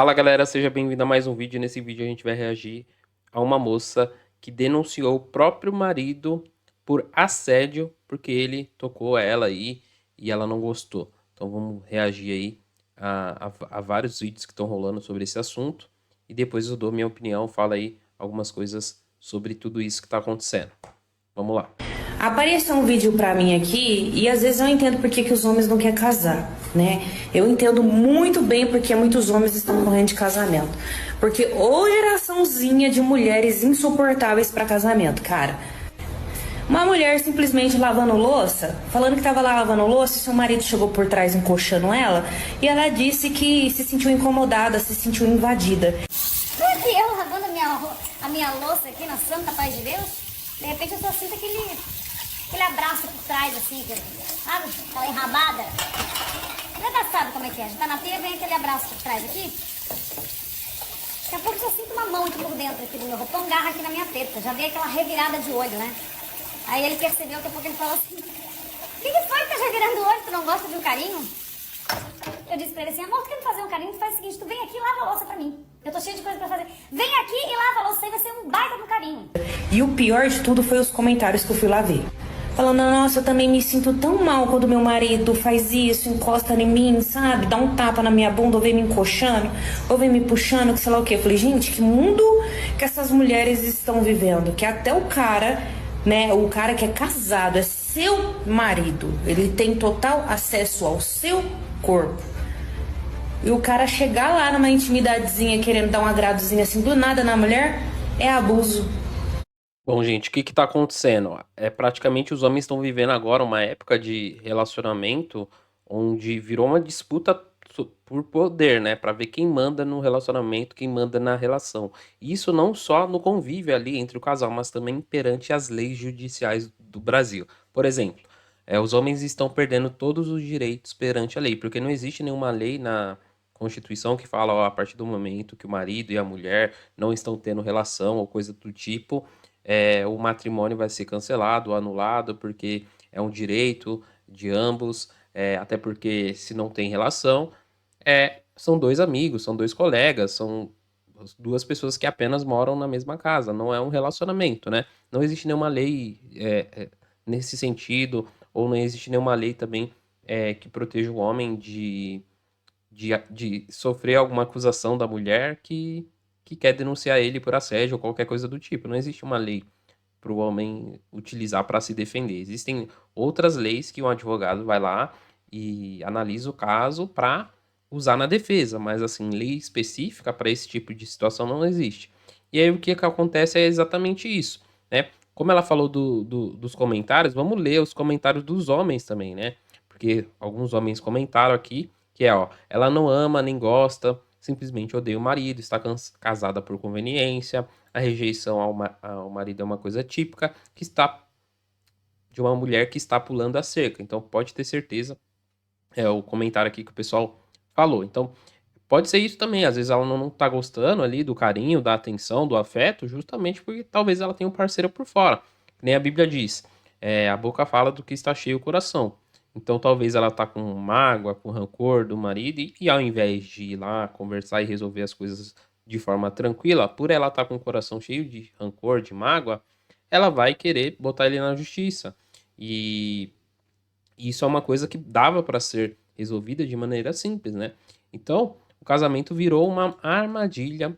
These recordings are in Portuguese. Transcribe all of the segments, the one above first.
Fala galera, seja bem-vindo a mais um vídeo. Nesse vídeo a gente vai reagir a uma moça que denunciou o próprio marido por assédio, porque ele tocou ela aí e ela não gostou. Então vamos reagir aí a vários vídeos que estão rolando sobre esse assunto e depois eu dou minha opinião, falo aí algumas coisas sobre tudo isso que está acontecendo. Vamos lá. Apareceu um vídeo pra mim aqui e às vezes eu entendo por que os homens não querem casar, né? Eu entendo muito bem porque muitos homens estão correndo de casamento. Porque ô geraçãozinha de mulheres insuportáveis pra casamento, cara. Uma mulher simplesmente lavando louça, falando que tava lá lavando louça e seu marido chegou por trás encoxando ela e ela disse que se sentiu incomodada, se sentiu invadida. Porque eu lavando a minha louça aqui na santa paz de Deus, de repente eu só sinto aquele abraço por trás, assim, sabe? Aquela enrabada. Você já sabe como é que é. Já tá na pia, vem aquele abraço por trás aqui. Daqui a pouco eu só sinto uma mão aqui por dentro aqui do meu roupão, garra aqui na minha teta. Já veio aquela revirada de olho, né? Aí ele percebeu, daqui a pouco ele falou assim: o que foi que tá já virando o olho? Tu não gosta de um carinho? Eu disse pra ele assim: amor, tu quer me fazer um carinho? Tu faz o seguinte, tu vem aqui e lava a louça pra mim. Eu tô cheia de coisa pra fazer. Vem aqui e lava a louça, aí vai ser um baita do carinho. E o pior de tudo foi os comentários que eu fui lá ver. Falando, nossa, eu também me sinto tão mal quando meu marido faz isso, encosta em mim, sabe? Dá um tapa na minha bunda, ou vem me encoxando, ou vem me puxando, que sei lá o quê. Eu falei, gente, que mundo que essas mulheres estão vivendo? Que até o cara, né, o cara que é casado, é seu marido, ele tem total acesso ao seu corpo. E o cara chegar lá numa intimidadezinha, querendo dar um agradozinho assim, do nada na mulher, é abuso. Bom, gente, o que que tá acontecendo? É praticamente os homens estão vivendo agora uma época de relacionamento onde virou uma disputa por poder, né? Pra ver quem manda no relacionamento, quem manda na relação. E isso não só no convívio ali entre o casal, mas também perante as leis judiciais do Brasil. Por exemplo, os homens estão perdendo todos os direitos perante a lei, porque não existe nenhuma lei na Constituição que fala, ó, a partir do momento que o marido e a mulher não estão tendo relação ou coisa do tipo, o matrimônio vai ser cancelado, anulado, porque é um direito de ambos, até porque se não tem relação, são dois amigos, são dois colegas, são duas pessoas que apenas moram na mesma casa, não é um relacionamento, né? Não existe nenhuma lei nesse sentido, ou não existe nenhuma lei também que proteja o homem de sofrer alguma acusação da mulher que quer denunciar ele por assédio ou qualquer coisa do tipo. Não existe uma lei para o homem utilizar para se defender. Existem outras leis que um advogado vai lá e analisa o caso para usar na defesa, mas assim, lei específica para esse tipo de situação não existe. E aí o que acontece é exatamente isso, né? Como ela falou dos comentários, vamos ler os comentários dos homens também, né? Porque alguns homens comentaram aqui que ó, ela não ama nem gosta, simplesmente odeia o marido, está casada por conveniência, a rejeição ao marido é uma coisa típica que está de uma mulher que está pulando a cerca. Então pode ter certeza, é o comentário aqui que o pessoal falou. Então pode ser isso também, às vezes ela não está gostando ali do carinho, da atenção, do afeto, justamente porque talvez ela tenha um parceiro por fora. Que nem a Bíblia diz, a boca fala do que está cheio o coração. Então talvez ela tá com mágoa, com rancor do marido e ao invés de ir lá conversar e resolver as coisas de forma tranquila, por ela estar com o coração cheio de rancor, de mágoa, ela vai querer botar ele na justiça. E isso é uma coisa que dava para ser resolvida de maneira simples, né? Então, o casamento virou uma armadilha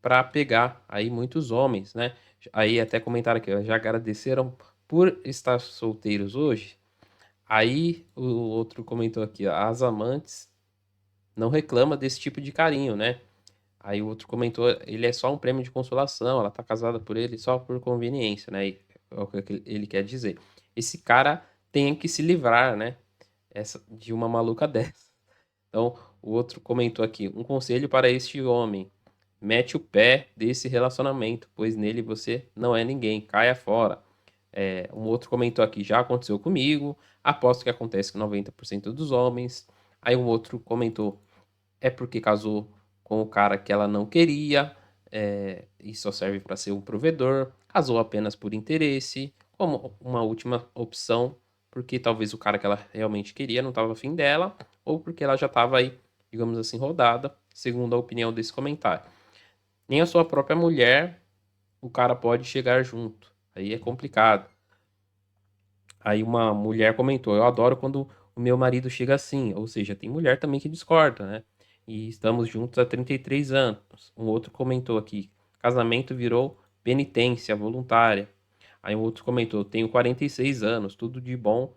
para pegar aí muitos homens, né? Aí até comentaram aqui, ó, já agradeceram por estar solteiros hoje. Aí o outro comentou aqui, ó, as amantes não reclama desse tipo de carinho, né? Aí o outro comentou, ele é só um prêmio de consolação, ela tá casada por ele só por conveniência, né? E é o que ele quer dizer. Esse cara tem que se livrar, né? De uma maluca dessa. Então, o outro comentou aqui, um conselho para este homem, mete o pé desse relacionamento, pois nele você não é ninguém, caia fora. Um outro comentou aqui, já aconteceu comigo, aposto que acontece com 90% dos homens. Aí um outro comentou, é porque casou com o cara que ela não queria, e só serve para ser um provedor, casou apenas por interesse, como uma última opção, porque talvez o cara que ela realmente queria não estava afim dela, ou porque ela já estava aí, digamos assim, rodada, segundo a opinião desse comentário. Nem a sua própria mulher o cara pode chegar junto. Aí é complicado. Aí uma mulher comentou: eu adoro quando o meu marido chega assim. Ou seja, tem mulher também que discorda, né? E estamos juntos há 33 anos. Um outro comentou aqui: casamento virou penitência voluntária. Aí um outro comentou: tenho 46 anos, tudo de bom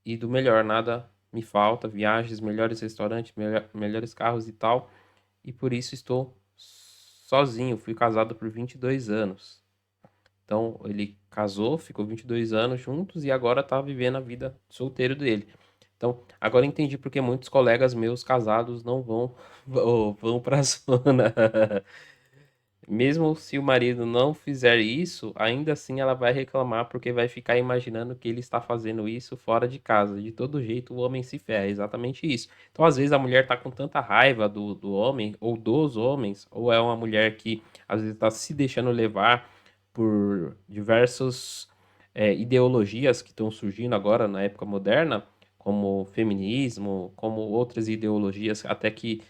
e do melhor, nada me falta, viagens, melhores restaurantes, melhores carros e tal. E por isso estou sozinho, fui casado por 22 anos. Então, ele casou, ficou 22 anos juntos e agora tá vivendo a vida solteiro dele. Então, agora entendi porque muitos colegas meus casados não vão vão pra zona. Mesmo se o marido não fizer isso, ainda assim ela vai reclamar porque vai ficar imaginando que ele está fazendo isso fora de casa. De todo jeito, o homem se ferra, é exatamente isso. Então, às vezes, a mulher tá com tanta raiva do homem, ou dos homens, ou é uma mulher que às vezes está se deixando levar por diversas ideologias que estão surgindo agora na época moderna, como feminismo, como outras ideologias até que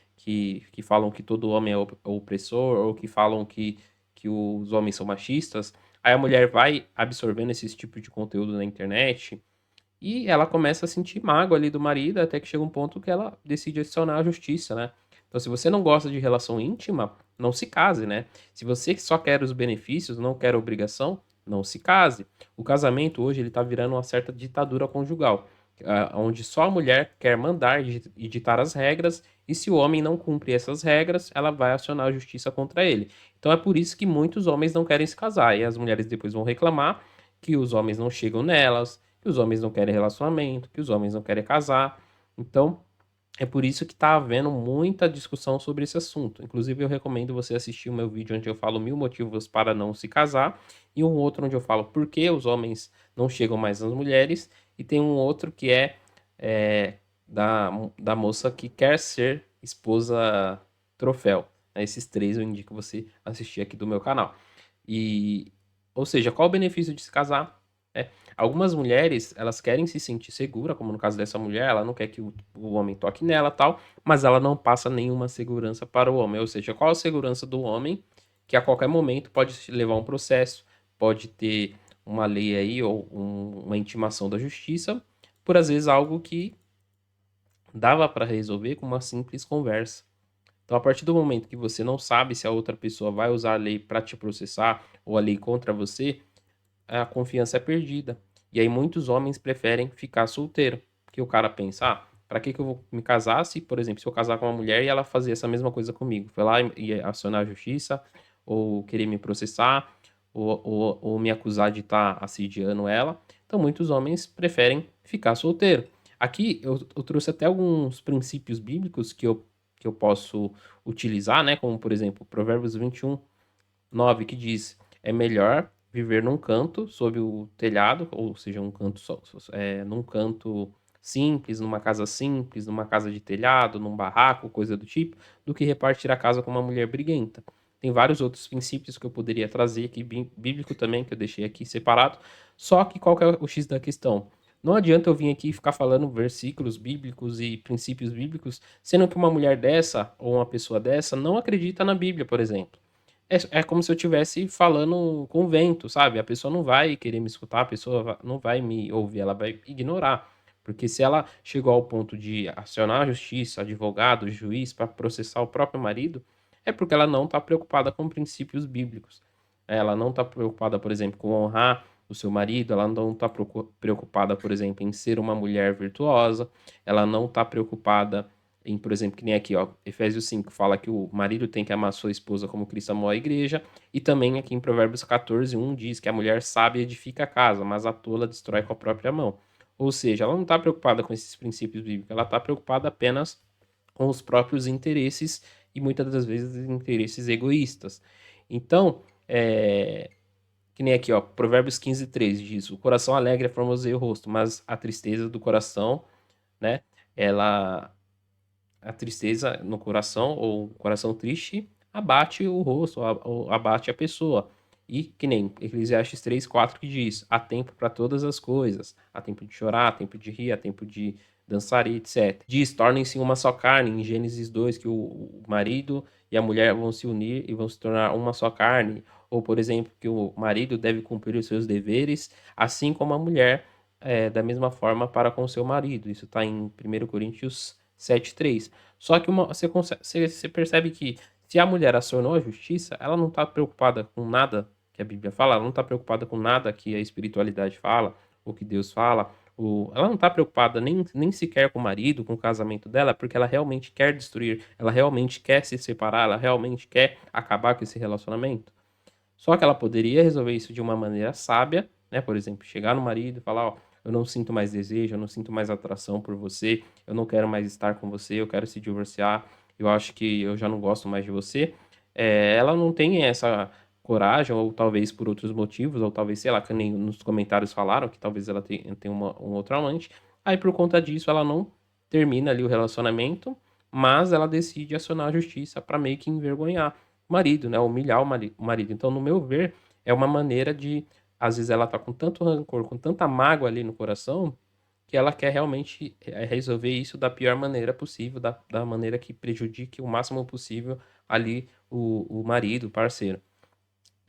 falam que todo homem é opressor, ou que falam que os homens são machistas. Aí a mulher vai absorvendo esse tipo de conteúdo na internet e ela começa a sentir mágoa ali do marido, até que chega um ponto que ela decide acionar a justiça, né? Então, se você não gosta de relação íntima, não se case, né? Se você só quer os benefícios, não quer a obrigação, não se case. O casamento hoje ele tá virando uma certa ditadura conjugal, onde só a mulher quer mandar e ditar as regras, e se o homem não cumpre essas regras, ela vai acionar a justiça contra ele. Então é por isso que muitos homens não querem se casar, e as mulheres depois vão reclamar que os homens não chegam nelas, que os homens não querem relacionamento, que os homens não querem casar. Então, é por isso que está havendo muita discussão sobre esse assunto. Inclusive, eu recomendo você assistir o meu vídeo onde eu falo 1000 motivos para não se casar, e um outro onde eu falo por que os homens não chegam mais nas mulheres, e tem um outro que é da moça que quer ser esposa troféu. Esses três eu indico você assistir aqui do meu canal. E, ou seja, qual o benefício de se casar? É, algumas mulheres, elas querem se sentir segura, como no caso dessa mulher, ela não quer que o homem toque nela, tal, mas ela não passa nenhuma segurança para o homem. Ou seja, qual a segurança do homem que a qualquer momento pode levar um processo, pode ter uma lei aí ou uma intimação da justiça por às vezes algo que dava para resolver com uma simples conversa. Então, a partir do momento que você não sabe se a outra pessoa vai usar a lei para te processar ou a lei contra você, a confiança é perdida. E aí muitos homens preferem ficar solteiro, porque o cara pensa, para que eu vou me casar se, por exemplo, se eu casar com uma mulher e ela fazer essa mesma coisa comigo, foi lá e acionar a justiça, ou querer me processar, ou me acusar de estar assediando ela. Então muitos homens preferem ficar solteiro. Aqui eu trouxe até alguns princípios bíblicos que eu posso utilizar, né? Como, por exemplo, Provérbios 21:9, que diz: é melhor viver num canto sob o telhado, ou seja, um canto num canto simples, numa casa simples, numa casa de telhado, num barraco, coisa do tipo, do que repartir a casa com uma mulher briguenta. Tem vários outros princípios que eu poderia trazer aqui, bíblico também, que eu deixei aqui separado. Só que qual que é o X da questão? Não adianta eu vir aqui e ficar falando versículos bíblicos e princípios bíblicos, sendo que uma mulher dessa ou uma pessoa dessa não acredita na Bíblia, por exemplo. É como se eu estivesse falando com o vento, sabe? A pessoa não vai querer me escutar, a pessoa não vai me ouvir, ela vai ignorar. Porque se ela chegou ao ponto de acionar a justiça, advogado, juiz, para processar o próprio marido, é porque ela não está preocupada com princípios bíblicos. Ela não está preocupada, por exemplo, com honrar o seu marido, ela não está preocupada, por exemplo, em ser uma mulher virtuosa, ela não está preocupada em, por exemplo, que nem aqui, ó, Efésios 5 fala que o marido tem que amar sua esposa como Cristo amou a igreja, e também aqui em Provérbios 14:1 diz que a mulher sábia edifica a casa, mas a tola destrói com a própria mão. Ou seja, ela não está preocupada com esses princípios bíblicos, ela está preocupada apenas com os próprios interesses e muitas das vezes interesses egoístas. Então, que nem aqui, ó, Provérbios 15:3 diz: o coração alegre formoseia o rosto, mas a tristeza do coração, né, ela a tristeza no coração, ou o coração triste, abate o rosto, ou abate a pessoa. E que nem Eclesiastes 3:4 que diz: há tempo para todas as coisas. Há tempo de chorar, há tempo de rir, há tempo dançarem, etc. Diz, tornem-se uma só carne, em Gênesis 2, que o marido e a mulher vão se unir e vão se tornar uma só carne. Ou, por exemplo, que o marido deve cumprir os seus deveres, assim como a mulher, da mesma forma para com o seu marido. Isso está em 1 Coríntios 7:3. Só que você percebe que se a mulher acionou a justiça, ela não está preocupada com nada que a Bíblia fala, ela não está preocupada com nada que a espiritualidade fala, ou que Deus fala, ela não está preocupada nem sequer com o marido, com o casamento dela, porque ela realmente quer destruir, ela realmente quer se separar, ela realmente quer acabar com esse relacionamento. Só que ela poderia resolver isso de uma maneira sábia, né? Por exemplo, chegar no marido e falar, ó, eu não sinto mais desejo, eu não sinto mais atração por você, eu não quero mais estar com você, eu quero se divorciar, eu acho que eu já não gosto mais de você. Ela não tem essa coragem, ou talvez por outros motivos, ou talvez, sei lá, que nem nos comentários falaram, que talvez ela tenha um outro amante. Aí, por conta disso, ela não termina ali o relacionamento, mas ela decide acionar a justiça para meio que envergonhar o marido, né? Humilhar o marido. Então, no meu ver, é uma maneira de, às vezes ela tá com tanto rancor, com tanta mágoa ali no coração, que ela quer realmente resolver isso da pior maneira possível, da maneira que prejudique o máximo possível ali o marido, o parceiro.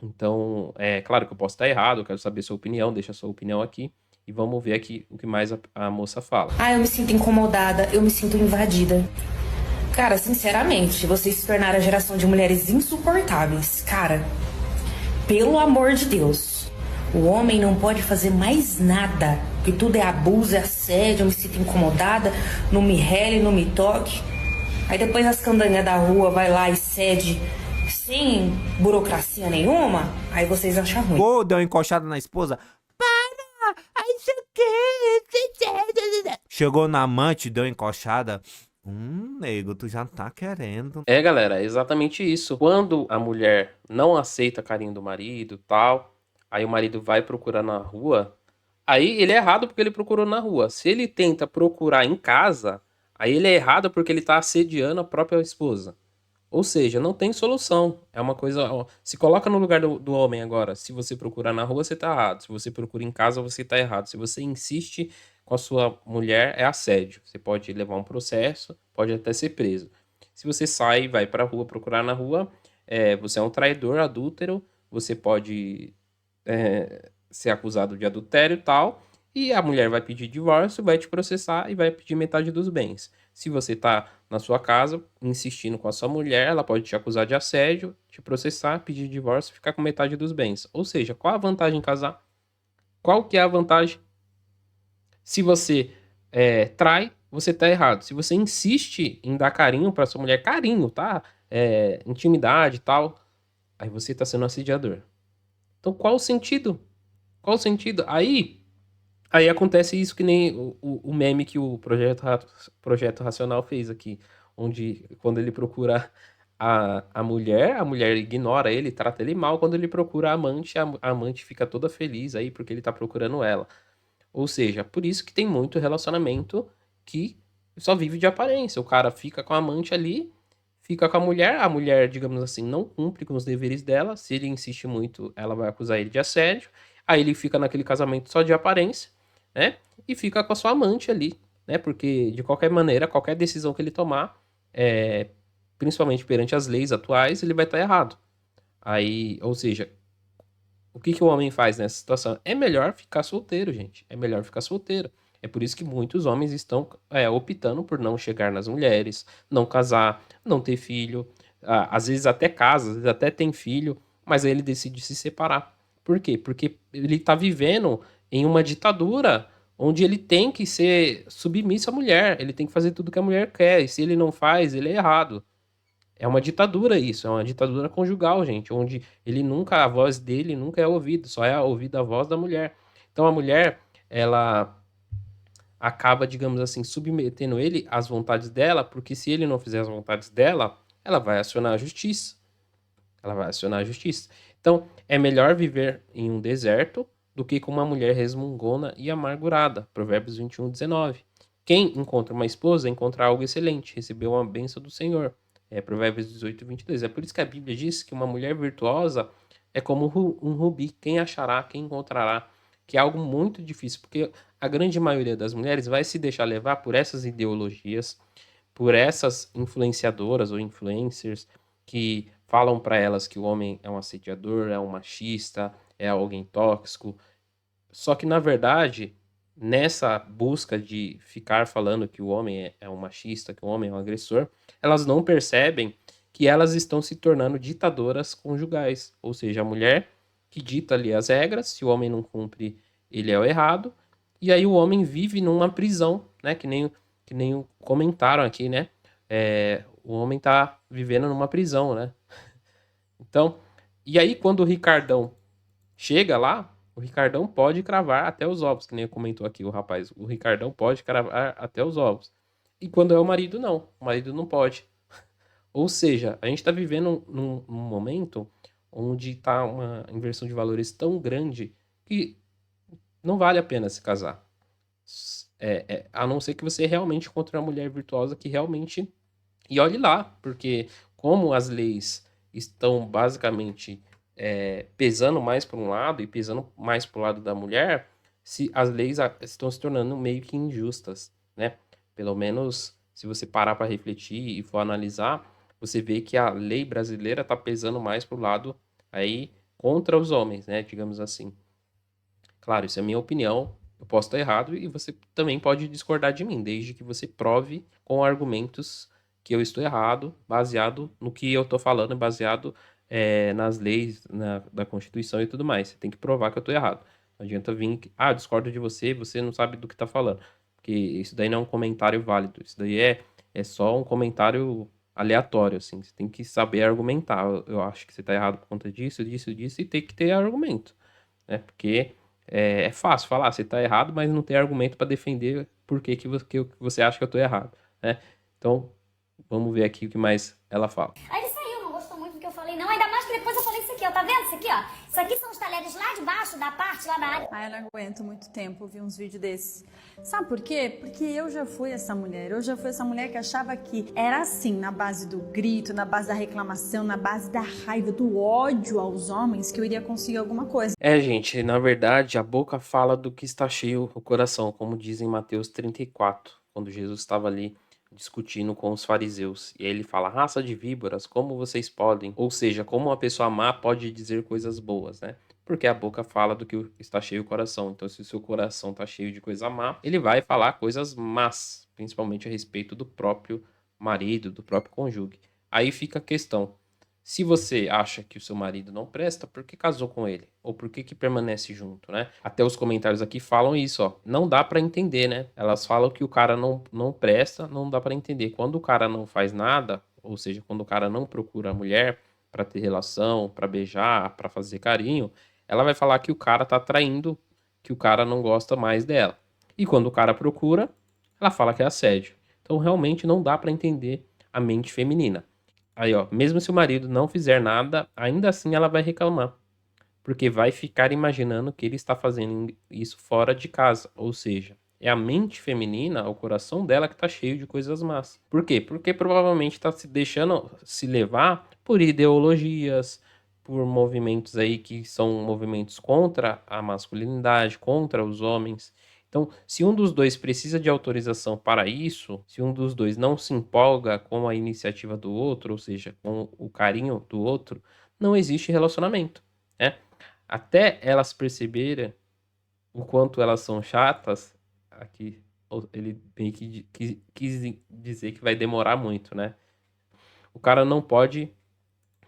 Então, é claro que eu posso estar errado, eu quero saber sua opinião, deixa a sua opinião aqui e vamos ver aqui o que mais a moça fala. Ah, eu me sinto incomodada, eu me sinto invadida. Cara, sinceramente, vocês se tornaram a geração de mulheres insuportáveis. Cara, pelo amor de Deus, o homem não pode fazer mais nada, porque tudo é abuso, é assédio, eu me sinto incomodada, não me rele, não me toque. Aí depois as candanhas da rua vai lá e cede sem burocracia nenhuma, aí vocês acham ruim. Pô, deu uma encoxada na esposa. Para! Aí você quer? Chegou na amante, deu uma encoxada. Nego, tu já tá querendo. Galera, é exatamente isso. Quando a mulher não aceita carinho do marido, tal, aí o marido vai procurar na rua, aí ele é errado porque ele procurou na rua. Se ele tenta procurar em casa, aí ele é errado porque ele tá assediando a própria esposa. Ou seja, não tem solução. É uma coisa. Ó, se coloca no lugar do homem agora. Se você procurar na rua, você tá errado. Se você procura em casa, você tá errado. Se você insiste com a sua mulher, é assédio. Você pode levar um processo, pode até ser preso. Se você sai e vai pra rua procurar na rua, você é um traidor, adúltero. Você pode ser acusado de adultério e tal. E a mulher vai pedir divórcio, vai te processar e vai pedir metade dos bens. Se você tá na sua casa insistindo com a sua mulher, ela pode te acusar de assédio, te processar, pedir divórcio e ficar com metade dos bens. Ou seja, qual a vantagem em casar? Qual que é a vantagem? Se você trai, você tá errado. Se você insiste em dar carinho pra sua mulher, carinho, tá? Intimidade e tal, aí você tá sendo assediador. Então qual o sentido? Qual o sentido? Aí acontece isso que nem o meme que o Projeto Racional fez aqui, onde quando ele procura a mulher ignora ele, trata ele mal. Quando ele procura a amante fica toda feliz aí porque ele tá procurando ela. Ou seja, por isso que tem muito relacionamento que só vive de aparência. O cara fica com a amante ali, fica com a mulher, digamos assim, não cumpre com os deveres dela. Se ele insiste muito, ela vai acusar ele de assédio. Aí ele fica naquele casamento só de aparência, né? E fica com a sua amante ali, né? Porque, de qualquer maneira, qualquer decisão que ele tomar, principalmente perante as leis atuais, ele vai estar errado. Aí, ou seja, o que o homem faz nessa situação? É melhor ficar solteiro, gente. É melhor ficar solteiro. É por isso que muitos homens estão optando por não chegar nas mulheres, não casar, não ter filho. Às vezes até casa, às vezes até tem filho, mas aí ele decide se separar. Por quê? Porque ele está vivendo em uma ditadura onde ele tem que ser submisso à mulher, ele tem que fazer tudo que a mulher quer, e se ele não faz, ele é errado. É uma ditadura isso, é uma ditadura conjugal, gente, onde a voz dele nunca é ouvida, só é ouvida a voz da mulher. Então a mulher, ela acaba, digamos assim, submetendo ele às vontades dela, porque se ele não fizer as vontades dela, ela vai acionar a justiça. Ela vai acionar a justiça. Então, é melhor viver em um deserto do que com uma mulher resmungona e amargurada. Provérbios 21:19. Quem encontra uma esposa encontra algo excelente, recebeu uma bênção do Senhor. Provérbios 18:22. É por isso que a Bíblia diz que uma mulher virtuosa é como um rubi. Quem achará, quem encontrará, que é algo muito difícil, porque a grande maioria das mulheres vai se deixar levar por essas ideologias, por essas influenciadoras ou influencers que falam para elas que o homem é um assediador, é um machista, é alguém tóxico. Só que, na verdade, nessa busca de ficar falando que o homem é um machista, que o homem é um agressor, elas não percebem que elas estão se tornando ditadoras conjugais. Ou seja, a mulher que dita ali as regras, se o homem não cumpre, ele é o errado, e aí o homem vive numa prisão, né? Que nem comentaram aqui, né? O homem tá vivendo numa prisão, né? Então, e aí quando o Ricardão chega lá, o Ricardão pode cravar até os ovos, que nem comentou aqui o rapaz. O Ricardão pode cravar até os ovos. E quando é o marido, não. O marido não pode. Ou seja, a gente está vivendo num momento onde está uma inversão de valores tão grande que não vale a pena se casar. A não ser que você realmente encontre uma mulher virtuosa que realmente. E olhe lá, porque como as leis estão basicamente pesando mais para um lado e pesando mais para o lado da mulher, se as leis estão se tornando meio que injustas, né? Pelo menos se você parar para refletir e for analisar, você vê que a lei brasileira está pesando mais para o lado aí contra os homens, né? Digamos assim. Claro, isso é a minha opinião. Eu posso estar errado e você também pode discordar de mim, desde que você prove com argumentos que eu estou errado, baseado no que eu estou falando, baseado nas leis da Constituição e tudo mais. Você tem que provar que eu estou errado. Não adianta vir, discordo de você, você não sabe do que está falando. Porque isso daí não é um comentário válido. Isso daí é só um comentário aleatório, assim. Você tem que saber argumentar. Eu acho que você está errado por conta disso, disso, disso, e tem que ter argumento, né? Porque é fácil falar, você tá errado, mas não tem argumento para defender por que você acha que eu tô errado, né? Então, vamos ver aqui o que mais ela fala. Aí ele saiu, não gostou muito do que eu falei, não. Ainda mais que depois eu falei isso aqui, ó. Tá vendo isso aqui, ó? Isso aqui são os talheres lá de baixo, da parte lá da área. Ai, eu não aguento muito tempo ouvir uns vídeos desses. Sabe por quê? Porque eu já fui essa mulher. Eu já fui essa mulher que achava que era assim, na base do grito, na base da reclamação, na base da raiva, do ódio aos homens, que eu iria conseguir alguma coisa. Gente, na verdade, a boca fala do que está cheio o coração, como diz em Mateus 34, quando Jesus estava ali discutindo com os fariseus. E aí ele fala, raça de víboras, como vocês podem? Ou seja, como uma pessoa má pode dizer coisas boas, né? Porque a boca fala do que está cheio o coração. Então, se o seu coração está cheio de coisa má, ele vai falar coisas más, principalmente a respeito do próprio marido, do próprio cônjuge. Aí fica a questão. Se você acha que o seu marido não presta, por que casou com ele? Ou por que permanece junto, né? Até os comentários aqui falam isso, ó. Não dá pra entender, né? Elas falam que o cara não presta, não dá pra entender. Quando o cara não faz nada, ou seja, quando o cara não procura a mulher pra ter relação, pra beijar, pra fazer carinho, ela vai falar que o cara tá traindo, que o cara não gosta mais dela. E quando o cara procura, ela fala que é assédio. Então realmente não dá pra entender a mente feminina. Aí, ó, mesmo se o marido não fizer nada, ainda assim ela vai reclamar, porque vai ficar imaginando que ele está fazendo isso fora de casa, ou seja, é a mente feminina, o coração dela que está cheio de coisas más. Por quê? Porque provavelmente está se deixando se levar por ideologias, por movimentos aí que são movimentos contra a masculinidade, contra os homens. Então, se um dos dois precisa de autorização para isso, se um dos dois não se empolga com a iniciativa do outro, ou seja, com o carinho do outro, não existe relacionamento, né? Até elas perceberem o quanto elas são chatas, aqui ele meio que quis dizer que vai demorar muito, né? O cara não pode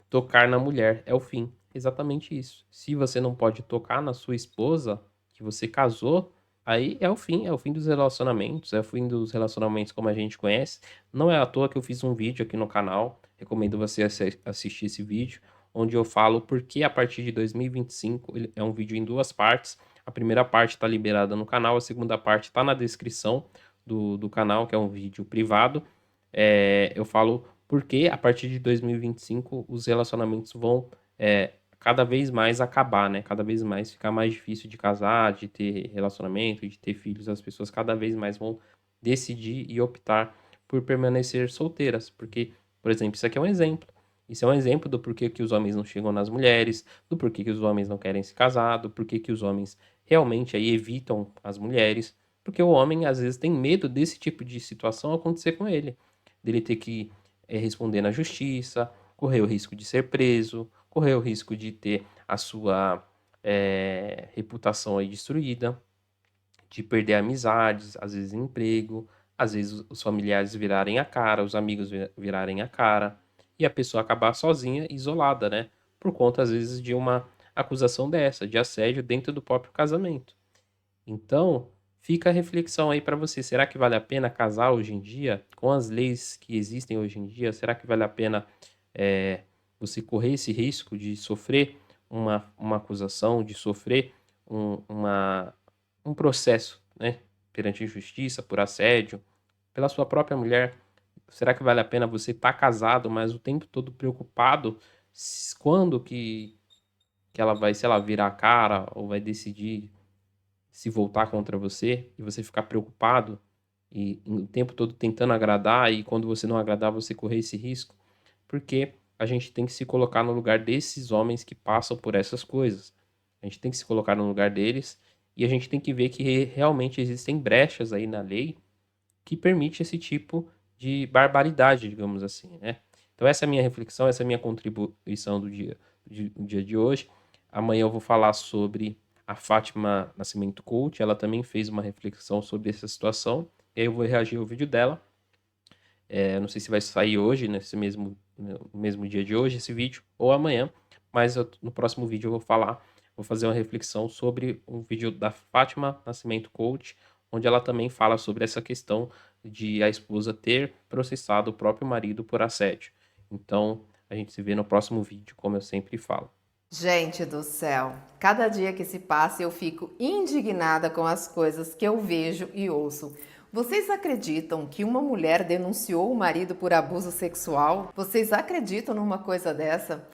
tocar na mulher, é o fim. Exatamente isso. Se você não pode tocar na sua esposa, que você casou, aí é o fim dos relacionamentos, é o fim dos relacionamentos como a gente conhece. Não é à toa que eu fiz um vídeo aqui no canal, recomendo você assistir esse vídeo, onde eu falo porque a partir de 2025, é um vídeo em duas partes. A primeira parte está liberada no canal, a segunda parte está na descrição do canal, que é um vídeo privado. Eu falo porque a partir de 2025 os relacionamentos vão cada vez mais acabar, né? Cada vez mais ficar mais difícil de casar, de ter relacionamento, de ter filhos. As pessoas cada vez mais vão decidir e optar por permanecer solteiras. Porque, por exemplo, isso aqui é um exemplo. Isso é um exemplo do porquê que os homens não chegam nas mulheres, do porquê que os homens não querem se casar, do porquê que os homens realmente aí evitam as mulheres, porque o homem às vezes tem medo desse tipo de situação acontecer com ele, dele ter que responder na justiça, correr o risco de ser preso, correr o risco de ter a sua reputação aí destruída, de perder amizades, às vezes emprego, às vezes os familiares virarem a cara, os amigos virarem a cara, e a pessoa acabar sozinha, isolada, né? Por conta, às vezes, de uma acusação dessa, de assédio dentro do próprio casamento. Então, fica a reflexão aí para você. Será que vale a pena casar hoje em dia? Com as leis que existem hoje em dia, será que vale a pena você correr esse risco de sofrer uma acusação, de sofrer um processo, né, perante a justiça, por assédio, pela sua própria mulher? Será que vale a pena você estar casado, mas o tempo todo preocupado quando que ela vai, sei lá, virar a cara ou vai decidir se voltar contra você e você ficar preocupado e o tempo todo tentando agradar e quando você não agradar você correr esse risco? Porque a gente tem que se colocar no lugar desses homens que passam por essas coisas. A gente tem que se colocar no lugar deles e a gente tem que ver que realmente existem brechas aí na lei que permite esse tipo de barbaridade, digamos assim, né? Então essa é a minha reflexão, essa é a minha contribuição do dia de hoje. Amanhã eu vou falar sobre a Fátima Nascimento Coach, ela também fez uma reflexão sobre essa situação, e aí eu vou reagir ao vídeo dela. Não sei se vai sair hoje, nesse mesmo dia de hoje, esse vídeo, ou amanhã, mas no próximo vídeo eu vou fazer uma reflexão sobre um vídeo da Fátima Nascimento Coach, onde ela também fala sobre essa questão de a esposa ter processado o próprio marido por assédio. Então, a gente se vê no próximo vídeo, como eu sempre falo. Gente do céu, cada dia que se passa eu fico indignada com as coisas que eu vejo e ouço. Vocês acreditam que uma mulher denunciou o marido por abuso sexual? Vocês acreditam numa coisa dessa?